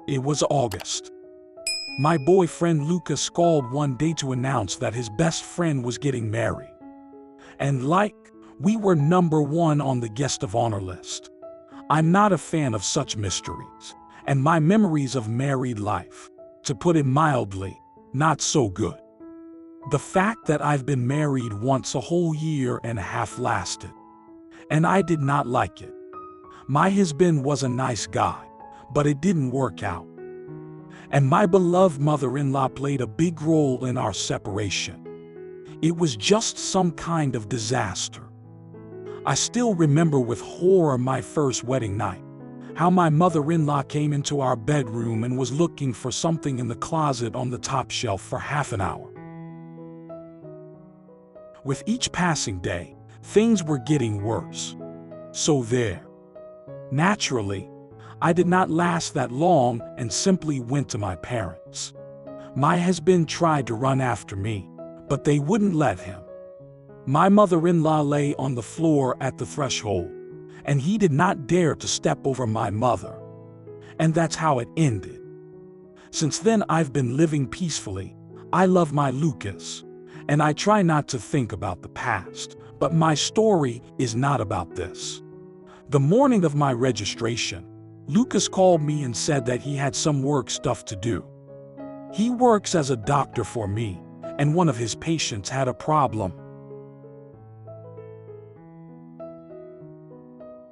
It was August. My boyfriend Lucas called one day to announce that his best friend was getting married. And we were number one on the guest of honor list. I'm not a fan of such mysteries, and my memories of married life, to put it mildly, not so good. The fact that I've been married once a whole year and a half lasted, and I did not like it. My husband was a nice guy, but it didn't work out. And my beloved mother-in-law played a big role in our separation. It was just some kind of disaster. I still remember with horror my first wedding night, how my mother-in-law came into our bedroom and was looking for something in the closet on the top shelf for half an hour. With each passing day, things were getting worse. So there. Naturally, I did not last that long and simply went to my parents. My husband tried to run after me, but they wouldn't let him. My mother-in-law lay on the floor at the threshold, and he did not dare to step over my mother. And that's how it ended. Since then I've been living peacefully. I love my Lucas, and I try not to think about the past, but my story is not about this. The morning of my registration, Lucas called me and said that he had some work stuff to do. He works as a doctor for me, and one of his patients had a problem.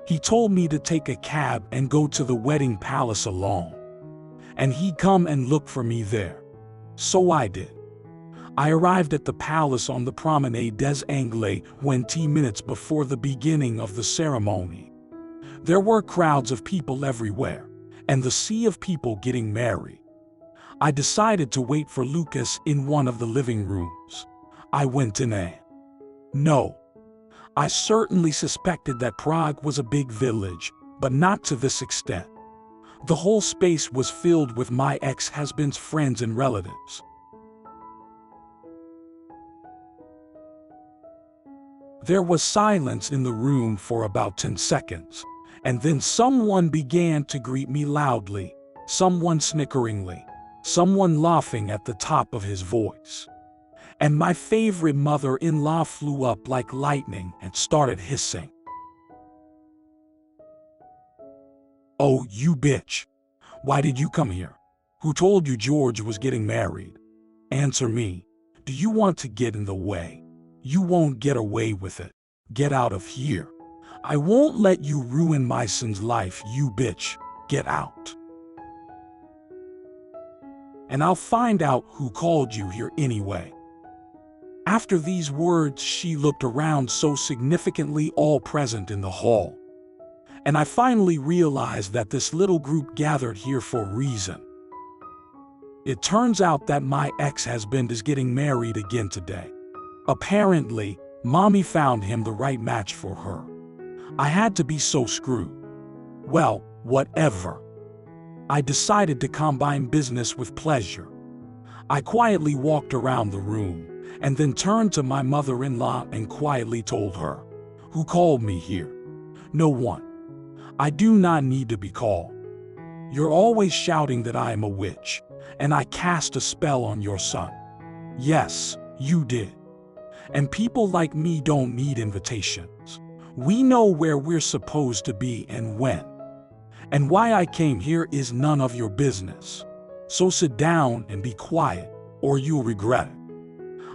He told me to take a cab and go to the wedding palace alone, and he'd come and look for me there. So I did. I arrived at the palace on the Promenade des Anglais 20 minutes before the beginning of the ceremony. There were crowds of people everywhere, and the sea of people getting married. I decided to wait for Lucas in one of the living rooms. I went in No. I certainly suspected that Prague was a big village, but not to this extent. The whole space was filled with my ex-husband's friends and relatives. There was silence in the room for about 10 seconds, and then someone began to greet me loudly, someone snickeringly, someone laughing at the top of his voice. And my favorite mother-in-law flew up like lightning and started hissing. "Oh, you bitch. Why did you come here? Who told you George was getting married? Answer me. Do you want to get in the way? You won't get away with it. Get out of here. I won't let you ruin my son's life, you bitch. Get out. And I'll find out who called you here anyway." After these words, she looked around so significantly, all present in the hall. And I finally realized that this little group gathered here for a reason. It turns out that my ex-husband is getting married again today. Apparently, Mommy found him the right match for her. I had to be so screwed. Well, whatever. I decided to combine business with pleasure. I quietly walked around the room, and then turned to my mother-in-law and quietly told her, "Who called me here?" "No one. I do not need to be called. You're always shouting that I am a witch, and I cast a spell on your son." "Yes, you did. And people like me don't need invitations. We know where we're supposed to be and when. And why I came here is none of your business. So sit down and be quiet, or you'll regret it."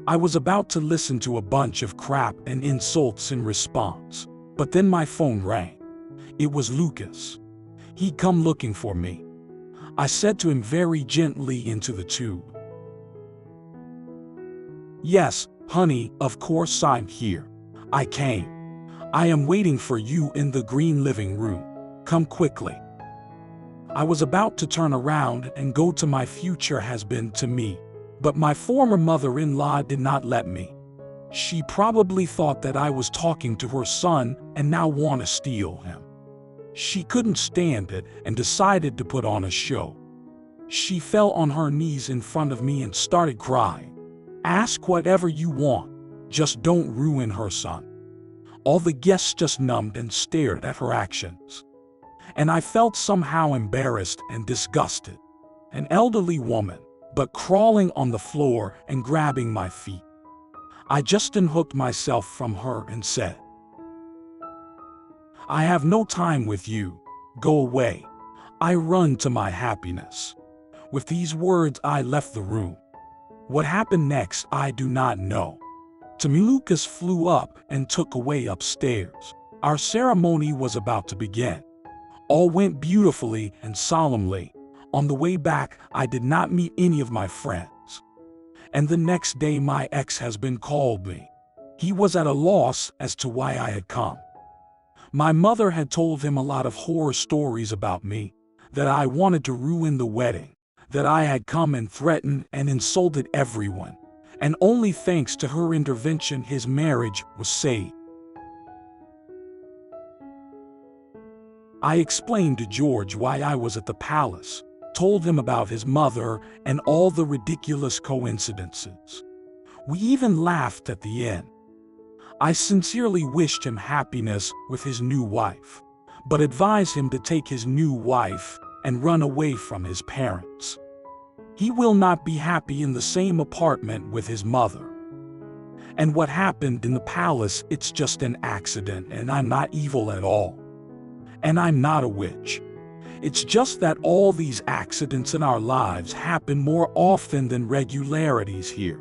I was about to listen to a bunch of crap and insults in response, but then my phone rang. It was Lucas. He'd come looking for me. I said to him very gently into the tube, "Yes, honey, of course I'm here. I came. I am waiting for you in the green living room. Come quickly." I was about to turn around and go to my future husband-to-be, but my former mother-in-law did not let me. She probably thought that I was talking to her son and now want to steal him. She couldn't stand it and decided to put on a show. She fell on her knees in front of me and started crying. "Ask whatever you want, just don't ruin her son." All the guests just numbed and stared at her actions. And I felt somehow embarrassed and disgusted. an elderly woman, but crawling on the floor and grabbing my feet. I just unhooked myself from her and said, "I have no time with you. Go away. I run to my happiness." With these words, I left the room. What happened next, I do not know. Lucas flew up and took away upstairs. Our ceremony was about to begin. All went beautifully and solemnly. On the way back, I did not meet any of my friends. And the next day, my ex-husband called me. He was at a loss as to why I had come. My mother had told him a lot of horror stories about me, that I wanted to ruin the wedding, that I had come and threatened and insulted everyone, and only thanks to her intervention his marriage was saved. I explained to George why I was at the palace, told him about his mother and all the ridiculous coincidences. We even laughed at the end. I sincerely wished him happiness with his new wife, but advised him to take his new wife and run away from his parents. He will not be happy in the same apartment with his mother. And what happened in the palace, it's just an accident, and I'm not evil at all. And I'm not a witch. It's just that all these accidents in our lives happen more often than regularities here.